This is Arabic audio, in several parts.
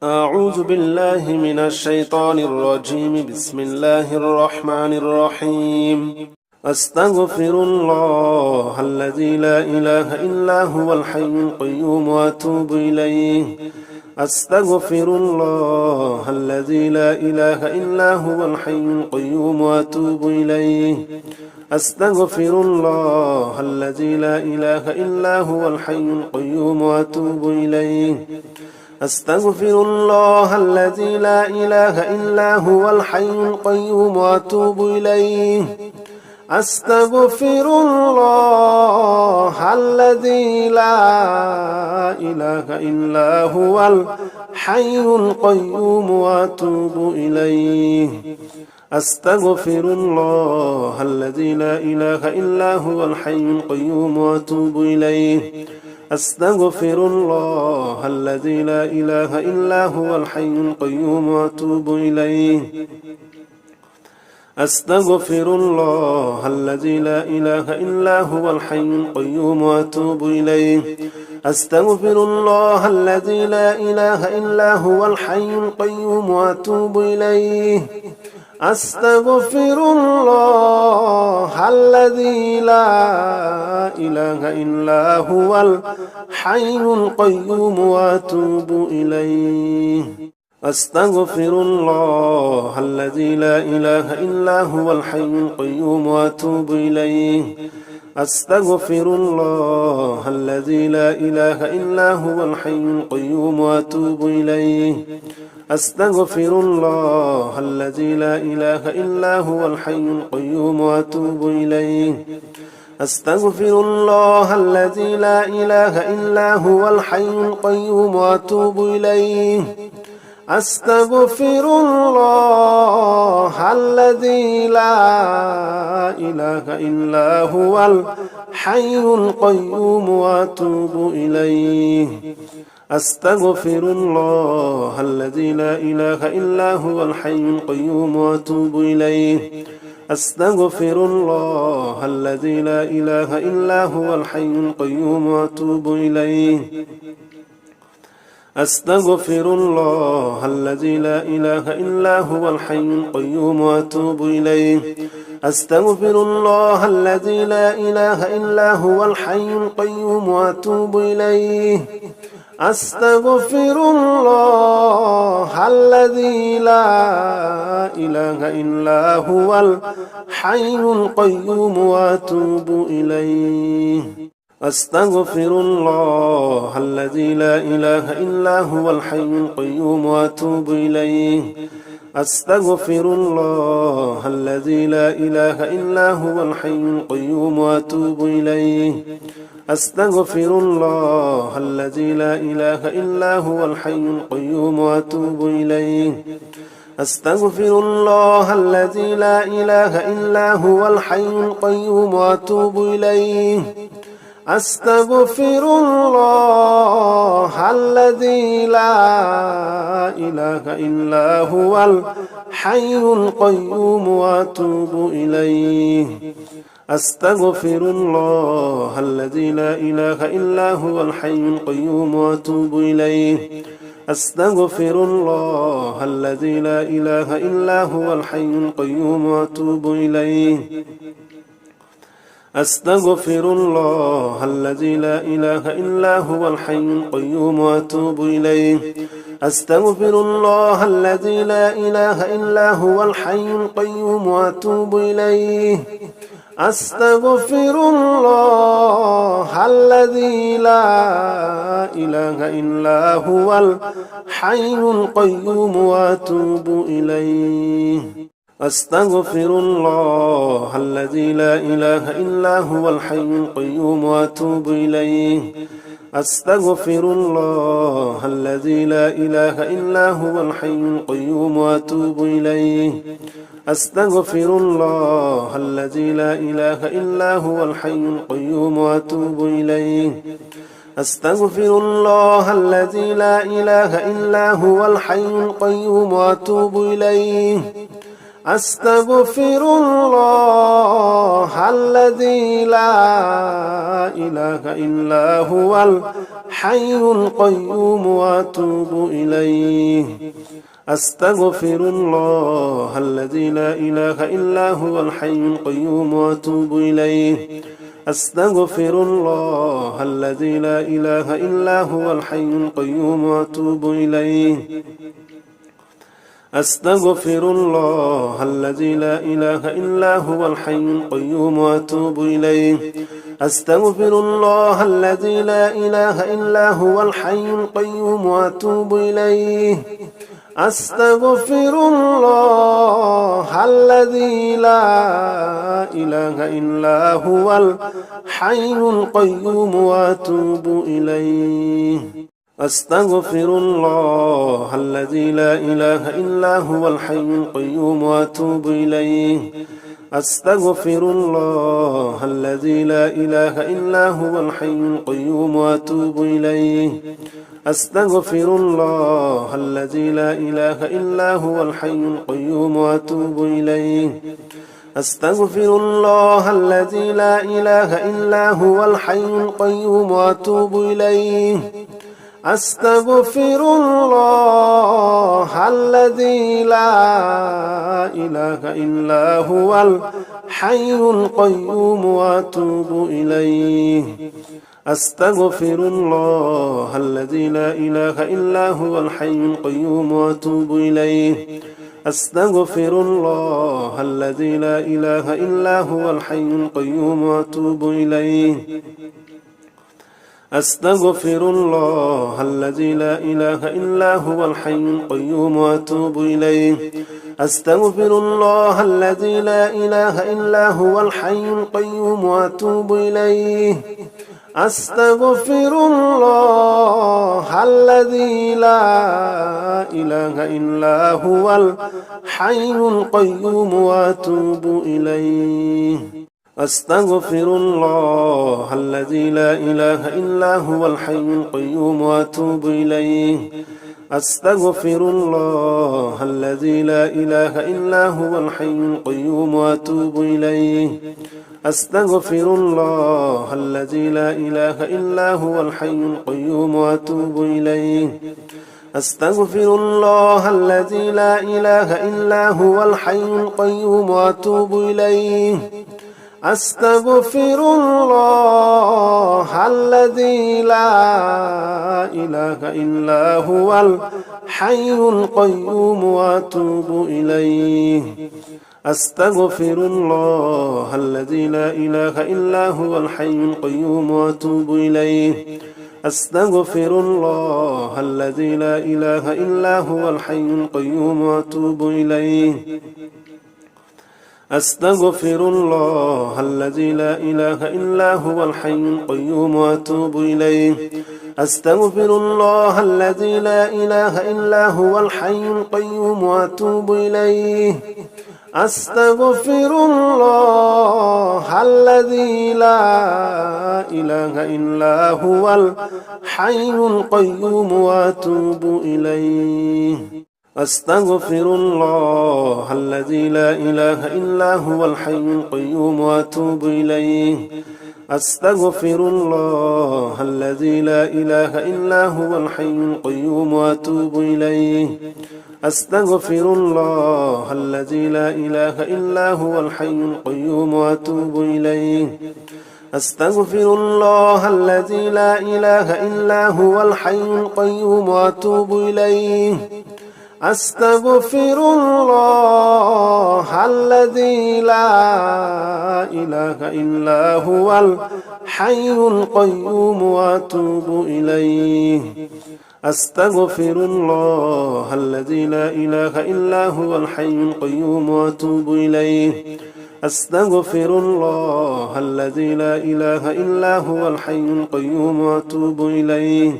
أعوذ بالله من الشيطان الرجيم. بسم الله الرحمن الرحيم. أستغفر الله الذي لا إله إلا هو الحي القيوم وأتوب إليه. أستغفر الله الذي لا إله إلا هو الحي القيوم وأتوب إليه. أستغفر الله الذي لا إله إلا هو الحي القيوم وأتوب إليه. أستغفر الله الذي لا إله إلا هو الحي القيوم وأتوب إليه. أستغفر الله الذي لا إله إلا هو الحي القيوم وأتوب إليه. أستغفر الله الذي لا إله إلا هو الحي القيوم وأتوب إليه. أستغفر الله الذي لا إله إلا هو الحي القيوم وأتوب إليه. أستغفر الله الذي لا إله إلا هو الحي القيوم وأتوب إليه. أستغفر الله الذي لا إله إلا هو الحي القيوم وأتوب إليه. أستغفر الله الذي لا إله إلا هو الحي القيوم وأتوب إليه. أستغفر الله الذي لا إله إلا هو الحي القيوم وأتوب إليه. أستغفر الله الذي لا إله إلا هو الحي القيوم وأتوب إليه. أستغفر الله الذي لا إله إلا هو الحي القيوم وأتوب إليه. أستغفر الله الذي لا إله إلا هو الحي القيوم وأتوب إليه. أستغفر الله الذي لا إله إلا هو الحي القيوم وأتوب إليه. أستغفر الله الذي لا إله إلا هو الحي القيوم وأتوب إليه. أستغفر الله الذي لا إله إلا هو الحي القيوم وأتوب إليه. أستغفر الله الذي لا إله إلا هو الحي القيوم وأتوب إليه. أستغفر الله الذي لا إله إلا هو الحي القيوم وأتوب إليه. أستغفر الله الذي لا إله إلا هو الحي القيوم وأتوب إليه. أستغفر الله الذي لا إله إلا هو الحي القيوم وأتوب إليه. أستغفر الله الذي لا إله إلا هو الحي القيوم وأتوب إليه. أستغفر الله الذي لا إله إلا هو الحي القيوم وأتوب إليه. أستغفر الله الذي لا إله إلا هو الحي القيوم وأتوب إليه. أستغفر الله الذي لا إله إلا هو الحي القيوم وأتوب إليه. أستغفر الله الذي لا إله إلا هو الحي القيوم وأتوب إليه. أستغفر الله الذي لا إله إلا هو الحي القيوم وأتوب إليه. أستغفر الله الذي لا إله إلا هو الحي القيوم وأتوب إليه. أستغفر الله الذي لا إله إلا هو الحي القيوم وأتوب إليه. أستغفر الله الذي لا إله إلا هو الحي القيوم وأتوب إليه. أستغفر الله الذي لا إله إلا هو الحي القيوم وأتوب إليه. أستغفر الله الذي لا إله إلا هو الحي القيوم وأتوب إليه. أستغفر الله الذي لا إله إلا هو الحي القيوم وأتوب إليه. أستغفر الله الذي لا إله إلا هو الحي القيوم وأتوب إليه. أستغفر الله الذي لا إله إلا هو الحي القيوم وأتوب إليه أستغفر الله الذي لا إله إلا هو الحي القيوم وأتوب إليه أستغفر الله الذي لا إله إلا هو الحي القيوم وأتوب إليه أستغفر الله الذي لا إله إلا هو الحي القيوم وأتوب إليه أستغفر الله الذي لا إله إلا هو الحي القيوم وأتوب إليه أستغفر الله الذي لا إله إلا هو الحي القيوم وأتوب إليه أستغفر الله الذي لا إله إلا هو الحي القيوم وأتوب إليه أستغفر الله الذي لا إله إلا هو الحي القيوم وأتوب إليه أستغفر الله الذي لا إله إلا هو الحي القيوم وأتوب إليه أستغفر الله الذي لا إله إلا هو الحي القيوم وأتوب إليه أستغفر الله الذي لا إله إلا هو الحي القيوم وأتوب إليه أستغفر الله الذي لا إله إلا هو الحي القيوم وأتوب إليه أستغفر الله الذي لا إله إلا هو الحي القيوم وأتوب إليه أستغفر الله الذي لا إله إلا هو الحي القيوم وأتوب إليه أستغفر الله الذي لا إله إلا هو الحي القيوم وأتوب إليه أستغفر الله الذي لا إله إلا هو الحي القيوم وأتوب إليه أستغفر الله الذي لا إله إلا هو الحي القيوم وأتوب إليه أستغفر الله الذي لا إله إلا هو الحي القيوم وأتوب إليه أستغفر الله الذي لا إله إلا هو الحي القيوم وأتوب إليه أستغفر الله الذي لا إله إلا هو الحي القيوم وأتوب إليه أستغفر الله الذي لا إله إلا هو الحي القيوم وأتوب إليه أستغفر الله الذي لا إله إلا هو الحي القيوم وأتوب إليه أستغفر الله الذي لا إله إلا هو الحي القيوم وأتوب إليه أستغفر الله الذي لا إله إلا هو الحي القيوم وأتوب إليه أستغفر الله الذي لا إله إلا هو الحي القيوم وأتوب إليه أستغفر الله الذي لا إله إلا هو الحي القيوم وأتوب إليه أستغفر الله الذي لا إله إلا هو الحي القيوم وأتوب إليه أستغفر الله الذي لا إله إلا هو الحي القيوم وأتوب إليه أستغفر الله الذي لا إله إلا هو الحي القيوم وأتوب إليه أستغفر الله الذي لا إله إلا هو الحي القيوم وأتوب إليه أستغفر الله الذي لا إله إلا هو الحي القيوم وأتوب إليه أستغفر الله الذي لا إله إلا هو الحي القيوم وأتوب إليه أستغفر الله الذي لا إله إلا هو الحي القيوم وأتوب إليه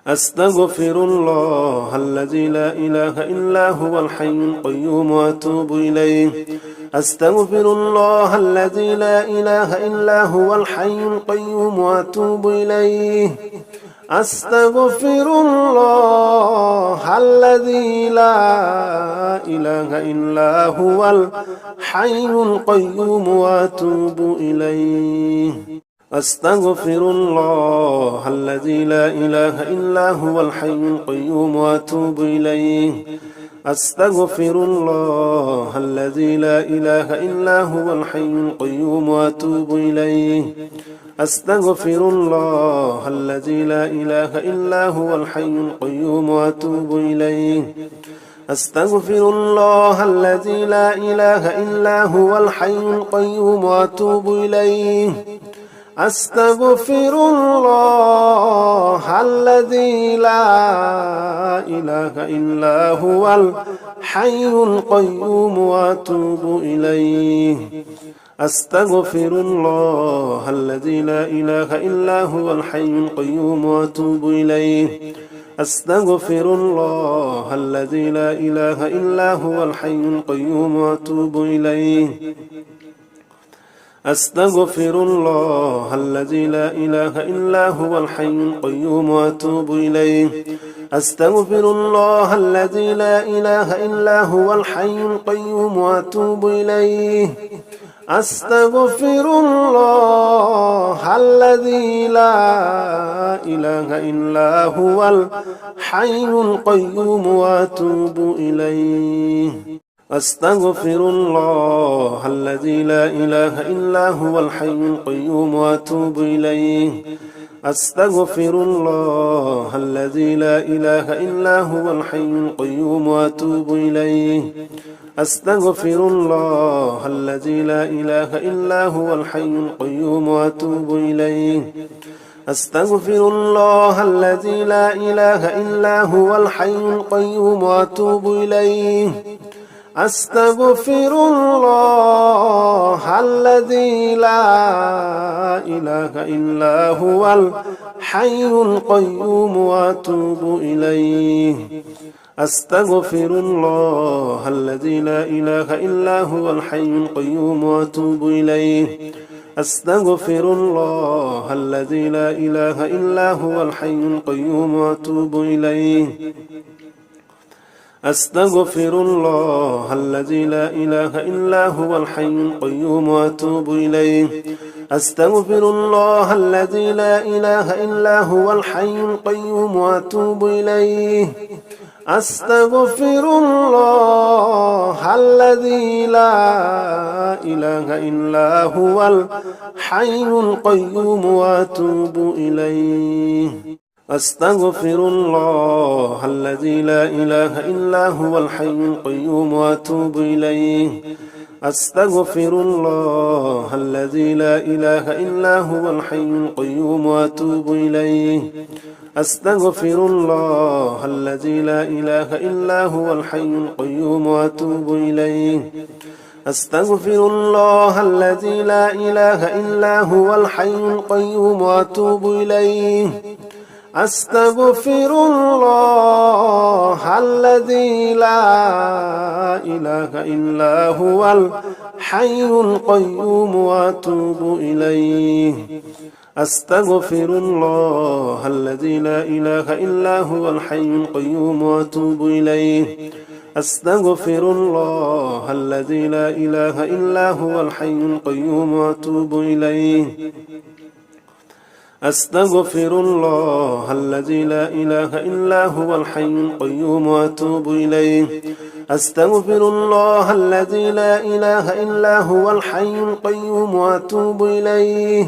أستغفر الله الذي لا إله إلا هو الحي القيوم وأتوب إليه أستغفر الله الذي لا إله إلا هو الحي القيوم وأتوب إليه أستغفر الله الذي لا إله إلا هو الحي القيوم وأتوب إليه أستغفر الله الذي لا إله إلا هو الحي القيوم وأتوب إليه أستغفر الله الذي لا إله إلا هو الحي القيوم وأتوب إليه أستغفر الله الذي لا إله إلا هو الحي القيوم وأتوب إليه أستغفر الله الذي لا إله إلا هو الحي القيوم وأتوب إليه أستغفر الله الذي لا إله إلا هو الحي القيوم وأتوب إليه أستغفر الله الذي لا إله إلا هو الحي القيوم وأتوب إليه أستغفر الله الذي لا إله إلا هو الحي القيوم وأتوب إليه أستغفر الله الذي لا إله إلا هو الحي القيوم وأتوب إليه أستغفر الله الذي لا إله إلا هو الحي القيوم وأتوب إليه أستغفر الله الذي لا إله إلا هو الحي القيوم وأتوب إليه أستغفر الله الذي لا إله إلا هو الحي القيوم وأتوب إليه أستغفر الله الذي لا إله إلا هو الحي القيوم وأتوب إليه أستغفر الله الذي لا إله إلا هو الحي القيوم وأتوب إليه أستغفر الله الذي لا إله إلا هو الحي القيوم وأتوب إليه أستغفر الله الذي لا إله إلا هو الحي القيوم وأتوب إليه أستغفر الله الذي لا إله إلا هو الحي القيوم وأتوب إليه أستغفر الله الذي لا إله إلا هو الحي القيوم وأتوب إليه أستغفر الله الذي لا إله إلا هو الحي القيوم وأتوب إليه أستغفر الله الذي لا إله إلا هو الحي القيوم وأتوب إليه أستغفر الله الذي لا إله إلا هو الحي القيوم وأتوب إليه أستغفر الله الذي لا إله إلا هو الحي القيوم وأتوب إليه أستغفر الله الذي لا إله إلا هو الحي القيوم وأتوب إليه أستغفر الله الذي لا إله إلا هو الحي القيوم وأتوب إليه أستغفر الله الذي لا إله إلا هو الحي القيوم وأتوب إليه أستغفر الله الذي لا إله إلا هو الحي القيوم وأتوب إليه أستغفر الله الذي لا إله إلا هو الحي القيوم وأتوب إليه أستغفر الله الذي لا إله إلا هو الحي القيوم وأتوب إليه أستغفر الله الذي لا إله إلا هو الحي القيوم وأتوب إليه أستغفر الله الذي لا إله إلا هو الحي القيوم وأتوب إليه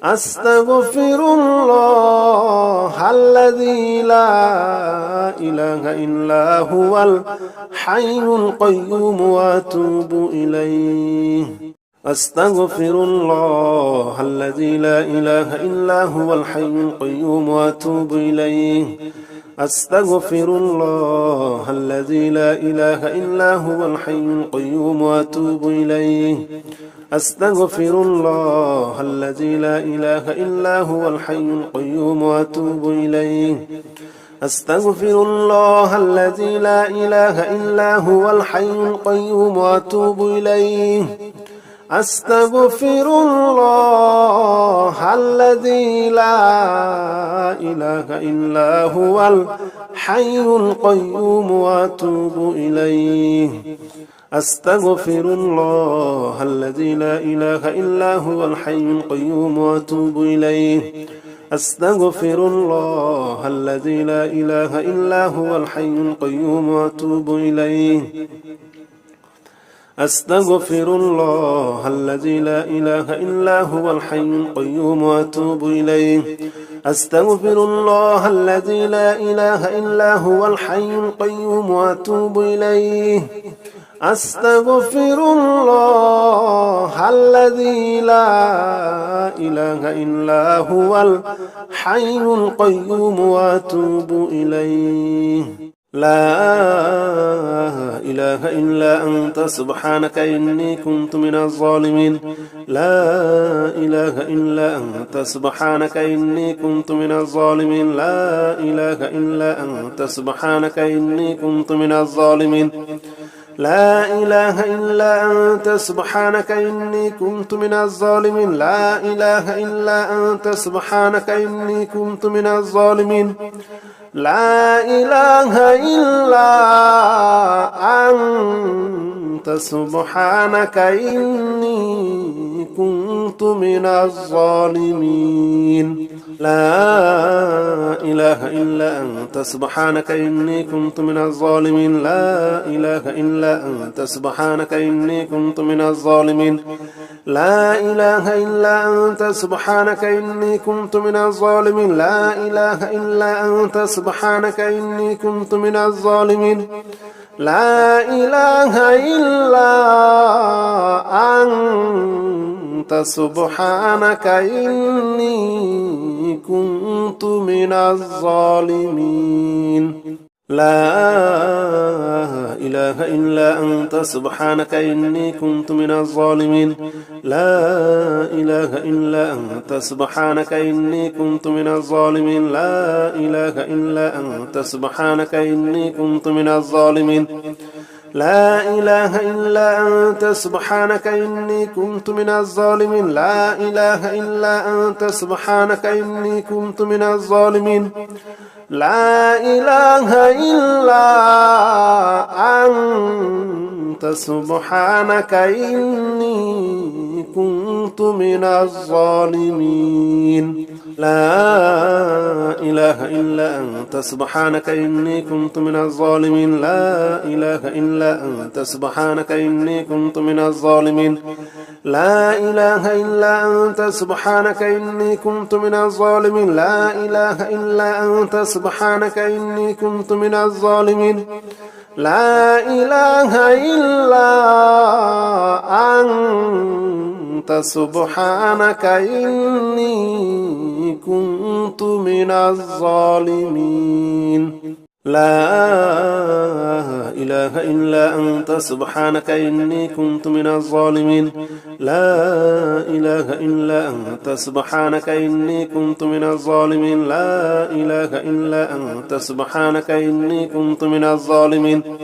أستغفر الله الذي لا إله إلا هو الحي القيوم وأتوب إليه أستغفر الله الذي لا إله إلا هو الحي القيوم وأتوب إليه أستغفر الله الذي لا إله إلا هو الحي القيوم وأتوب إليه أستغفر الله الذي لا إله إلا هو الحي القيوم وأتوب إليه أستغفر الله الذي لا إله إلا هو الحي القيوم وأتوب إليه أستغفر الله الذي لا إله إلا هو الحي القيوم وأتوب إليه أستغفر الله الذي لا إله إلا هو الحي القيوم وأتوب إليه أستغفر الله الذي لا إله إلا هو الحي القيوم وأتوب إليه أستغفر الله الذي لا إله إلا هو الحي القيوم وأتوب إليه أستغفر الله الذي لا إله إلا هو الحي القيوم وأتوب إليه أستغفر الله الذي لا إله إلا هو الحي القيوم وأتوب إليه لا إله إلا أنت سبحانك إني كنت من الظالمين لا إله إلا أنت سبحانك إني كنت من الظالمين لا إله إلا أنت سبحانك إني كنت من الظالمين لا إله إلا أنت سبحانك إني كنت من الظالمين لا إله إلا أنت سبحانك إني كنت من الظالمين لا إله إلا أنت سبحانك إني كنت من الظالمين لا إله إلا أنت سبحانك إني كنت من الظالمين لا إله إلا أنت سبحانك إني كنت من الظالمين لا إله إلا أنت سبحانك إني كنت من الظالمين لا إله إلا أنت سبحانك إني كنت من الظالمين لا إله إلا أنت سبحانك إني كنت من الظالمين لا إله إلا أنت سبحانك إني كنت من الظالمين لا إله إلا أنت سبحانك إني كنت من الظالمين لا إله إلا أنت سبحانك إني كنت من الظالمين لا إله إلا أنت سبحانك إني كنت من الظالمين لا إله إلا أنت سبحانك إني كنت من الظالمين لا إله إلا أنت سبحانك إني كنت من الظالمين لا إله إلا أنت سبحانك إني كنت من الظالمين لا إله إلا أنت سبحانك إني كنت من الظالمين لا إله إلا أنت سبحانك إني كنت من الظالمين لا إله إلا أنت سبحانك إني كنت من الظالمين لا إله إلا أنت سبحانك إني كنت من الظالمين لا إله إلا أنت سبحانك إني كنت من الظالمين لا إله إلا أنت سبحانك إني كنت من الظالمين لا إله إلا أنت سبحانك إني كنت من الظالمين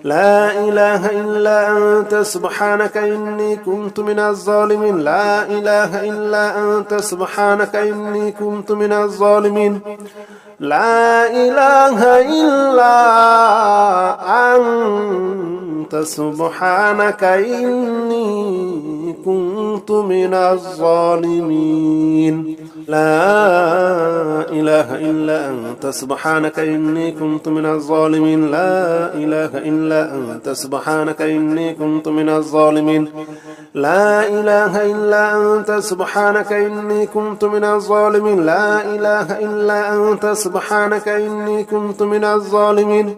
لا إله إلا أنت سبحانك إني كنت من الظالمين لا إله إلا أنت سبحانك إني كنت من الظالمين لا إله إلا أنت سبحانك إني كنت من الظالمين لا إله إلا أنت سبحانك إني كنت من الظالمين لا إله إلا أنت سبحانك إني كنت من الظالمين لا إله إلا أنت سبحانك إني كنت من الظالمين لا إله إلا أنت سبحانك إني كنت من الظالمين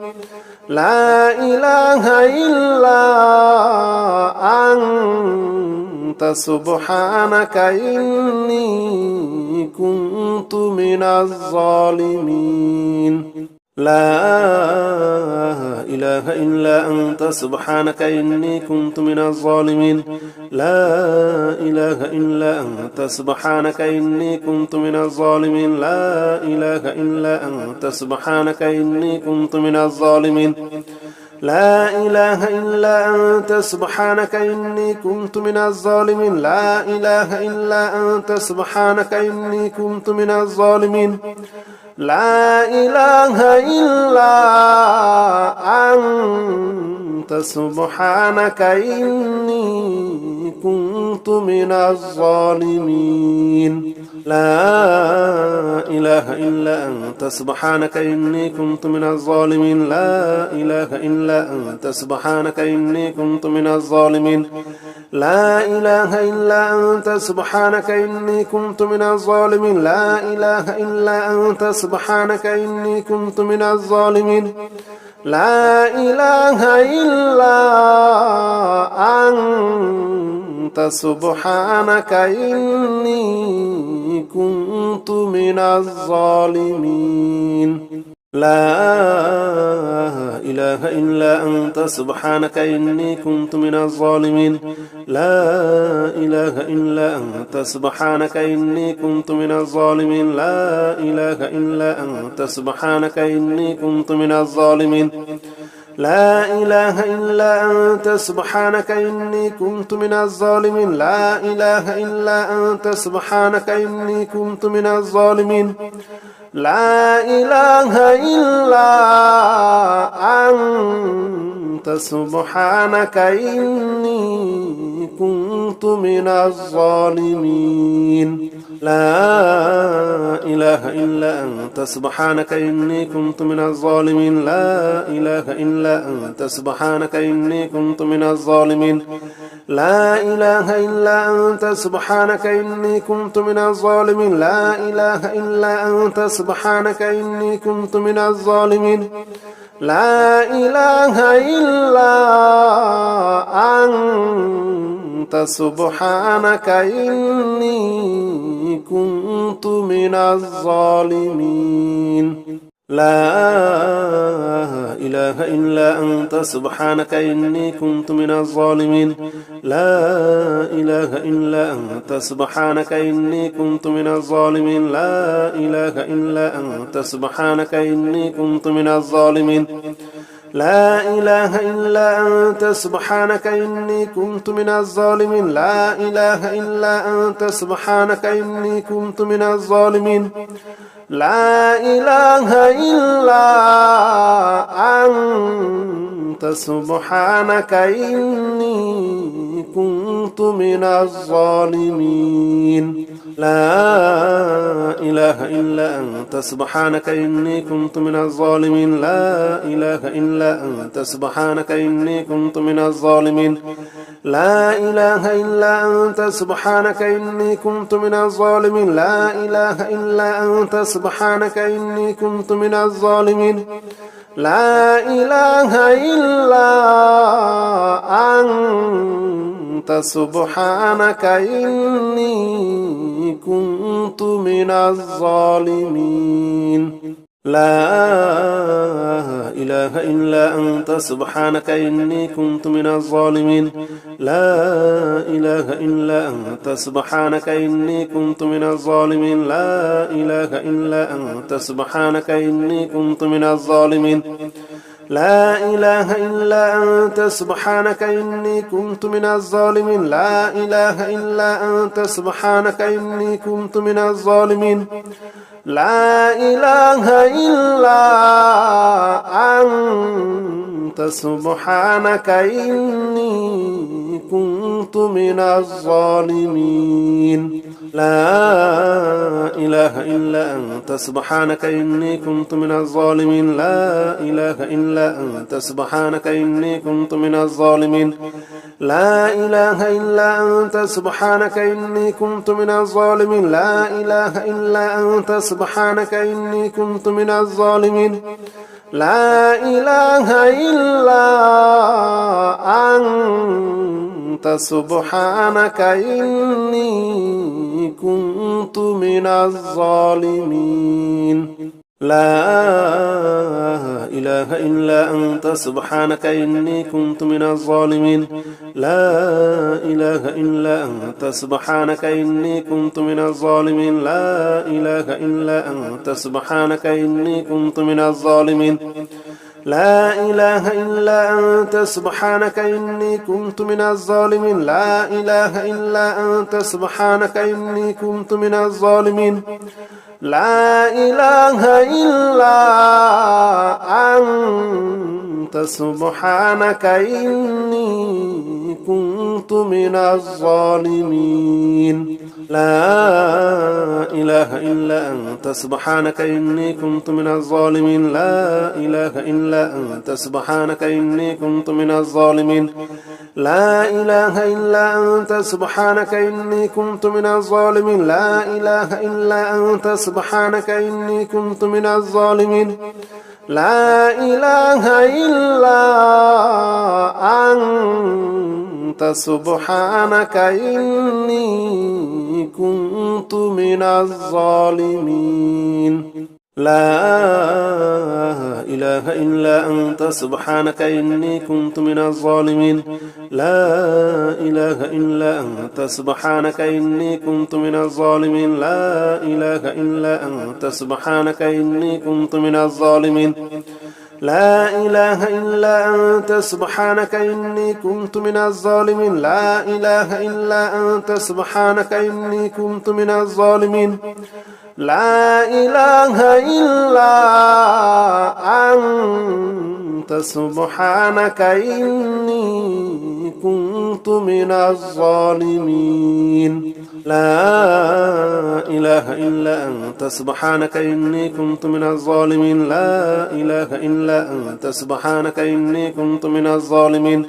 لا إله إلا أنت سبحانك إني كنت من الظالمين لا إله إلا أنت سبحانك إني كنت من الظالمين لا إله إلا أنت سبحانك إني كنت من الظالمين لا إله إلا أنت سبحانك إني كنت من الظالمين لا إله إلا أنت سبحانك إني كنت من الظالمين لا إله إلا أنت سبحانك إني كنت من الظالمين لا إله إلا أنت سبحانك إني كنت من الظالمين لا إله إلا أنت سبحانك إني كنت من الظالمين لا إله إلا أنت سبحانك إني كنت من الظالمين لا إله إلا أنت سبحانك إني كنت من الظالمين لا إله إلا أنت سبحانك إني كنت من الظالمين لا إله إلا أنت سبحانك إني كنت من الظالمين لا إله إلا أنت سبحانك إني كنت من الظالمين لا إله إلا أنت سبحانك إني كنت من الظالمين لا إله إلا أنت سبحانك إني كنت من الظالمين لا إله إلا أنت سبحانك إني كنت من الظالمين لا إله إلا أنت سبحانك إني كنت من الظالمين لا إله إلا أنت سبحانك إني كنت من الظالمين لا إله إلا أنت سبحانك إني كنت من الظالمين لا إله إلا أنت سبحانك إني كنت من الظالمين لا إله إلا أنت سبحانك إني كنت من الظالمين لا إله إلا أنت سبحانك إني كنت من الظالمين لا إله إلا أنت سبحانك إني كنت من الظالمين لا إله إلا أنت سبحانك إني كنت من الظالمين لا إله إلا أنت سبحانك إني كنت من الظالمين لا إله إلا أنت سبحانك إني كنت من الظالمين لا إله إلا أنت سبحانك إني كنت من الظالمين لا إله إلا أنت سبحانك إني كنت من الظالمين لا إله إلا أنت سبحانك إني كنت من الظالمين لا إله إلا أنت سبحانك إني كنت من الظالمين لا إله إلا أنت سبحانك إني كنت من الظالمين لا إله إلا أنت سبحانك إني كنت من الظالمين لا إله إلا أنت سبحانك إني كنت من الظالمين لا إله إلا أنت سبحانك إني كنت من الظالمين لا إله إلا أنت سبحانك إني كنت من الظالمين لا إله إلا أنت سبحانك إني كنت من الظالمين لا إله إلا أنت سبحانك إني كنت من الظالمين لا إله إلا أنت سبحانك إني كنت من الظالمين لا إله إلا أنت سبحانك إني كنت من الظالمين لا إله إلا أنت سبحانك إني كنت من الظالمين لا إله إلا أنت سبحانك إني كنت من الظالمين لا إله إلا أنت سبحانك إني كنت من الظالمين لا إله إلا أنت سبحانك إني كنت من الظالمين لا إله إلا أنت سبحانك إني كنت من الظالمين لا إله إلا أنت سبحانك إني كنت من الظالمين لا إله إلا أنت سبحانك إني كنت من الظالمين لا إله إلا أنت سبحانك إني كنت من الظالمين لا إله إلا أنت سبحانك إني كنت من الظالمين لا إله إلا أنت سبحانك إني كنت من الظالمين لا إله إلا أنت سبحانك إني كنت من الظالمين لا إله إلا سبحانك إني كنت من الظالمين لا إله إلا أنت سبحانك إني كنت من الظالمين لا إله إلا أنت سبحانك إني كنت من الظالمين لا إله إلا أنت سبحانك إني كنت من الظالمين لا إله إلا أنت سبحانك إني كنت من الظالمين لا إله إلا أنت سبحانك إني كنت من الظالمين لا إله إلا أنت سبحانك إني كنت من الظالمين لا إله إلا أنت سبحانك إني كنت من الظالمين لا إله إلا أنت سبحانك إني كنت من الظالمين لا إله إلا أنت سبحانك إني كنت من الظالمين لا إله إلا أنت سبحانك إني كنت من الظالمين لا إله إلا أنت سبحانك إني كنت من الظالمين لا إله إلا أنت سبحانك إني كنت من الظالمين لا إله إلا أنت سبحانك إني كنت من الظالمين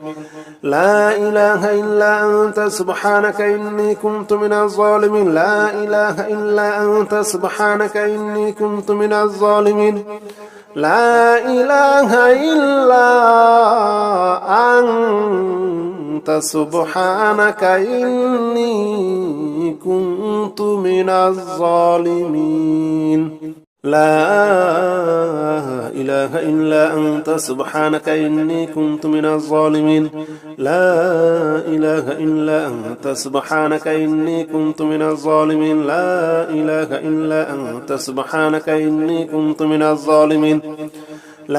لا إله إلا أنت سبحانك إني كنت من الظالمين لا إله إلا أنت سبحانك إني كنت من الظالمين لا إله إلا أنت سبحانك إني كنت من الظالمين لا إله إلا أنت سبحانك إني كنت من الظالمين لا إله إلا أنت سبحانك إني كنت من الظالمين لا إله إلا أنت سبحانك إني كنت من الظالمين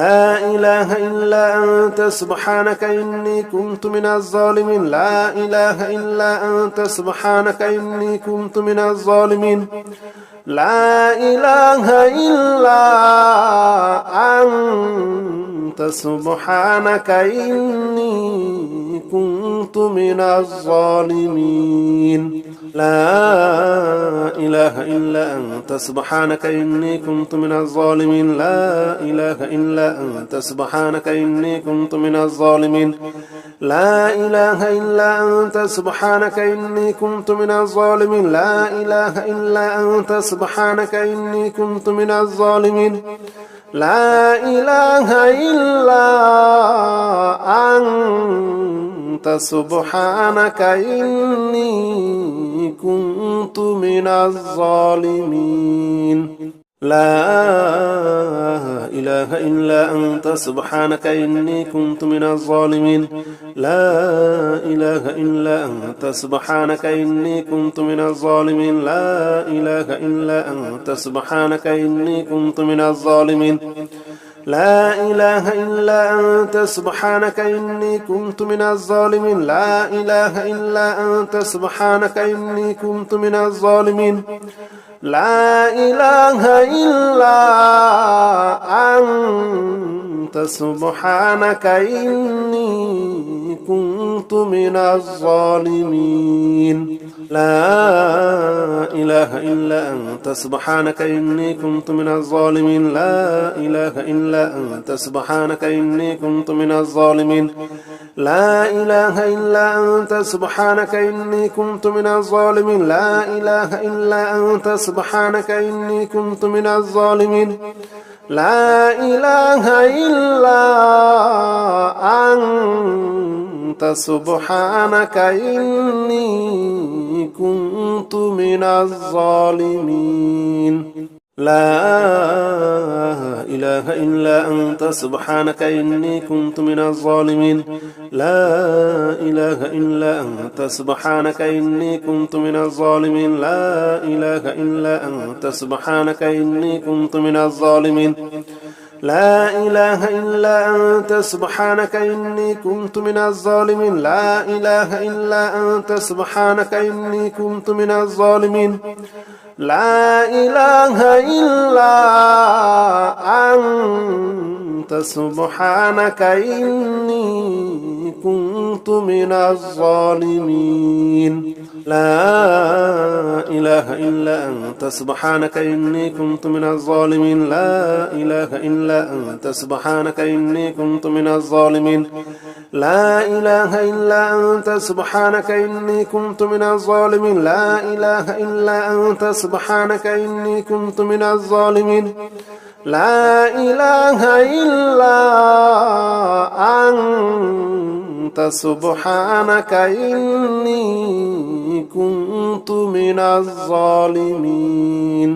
لا إله إلا أنت سبحانك إني كنت من الظالمين لا إله إلا أنت سبحانك إني كنت من الظالمين لا إله إلا أنت سبحانك إني كنت من الظالمين لا إله إلا أنت سبحانك إني كنت من الظالمين لا إله إلا أنت سبحانك إني كنت من الظالمين لا إله إلا أنت سبحانك إني كنت من الظالمين لا إله إلا أنت سبحانك إني كنت من الظالمين لا إله إلا أنت سبحانك إني كنت من الظالمين لا إله إلا أنت سبحانك إني كنت من الظالمين لا إله إلا أنت سبحانك إني كنت من الظالمين لا إله إلا أنت سبحانك إني كنت من الظالمين لا إله إلا أنت سبحانك إني كنت من الظالمين لا إله إلا أنت سبحانك إني كنت من الظالمين لا إله إلا أنت سبحانك إني كنت من الظالمين لا إله إلا أنت سبحانك إني كنت من الظالمين لا إله إلا أنت سبحانك إني كنت من الظالمين لا إله إلا أنت سبحانك إني كنت من الظالمين لا إله إلا أنت سبحانك إني كنت من الظالمين لا إله إلا أنت سبحانك إني كنت من الظالمين لا إله إلا أنت سبحانك إني كنت من الظالمين لا إله إلا أنت سبحانك إني كنت من الظالمين لا إله إلا أنت سبحانك إني كنت من الظالمين لا إله إلا أنت سبحانك إني كنت من الظالمين لا إله إلا أنت سبحانك إني كنت من الظالمين لا إله إلا أنت سبحانك إني كنت من الظالمين لا إله إلا أنت سبحانك إني كنت من الظالمين لا إله إلا أنت سبحانك إني كنت من الظالمين لا إله إلا أنت سبحانك إني كنت من الظالمين لا إله إلا أنت سبحانك إني كنت من الظالمين لا إله إلا أنت سبحانك إني كنت من الظالمين.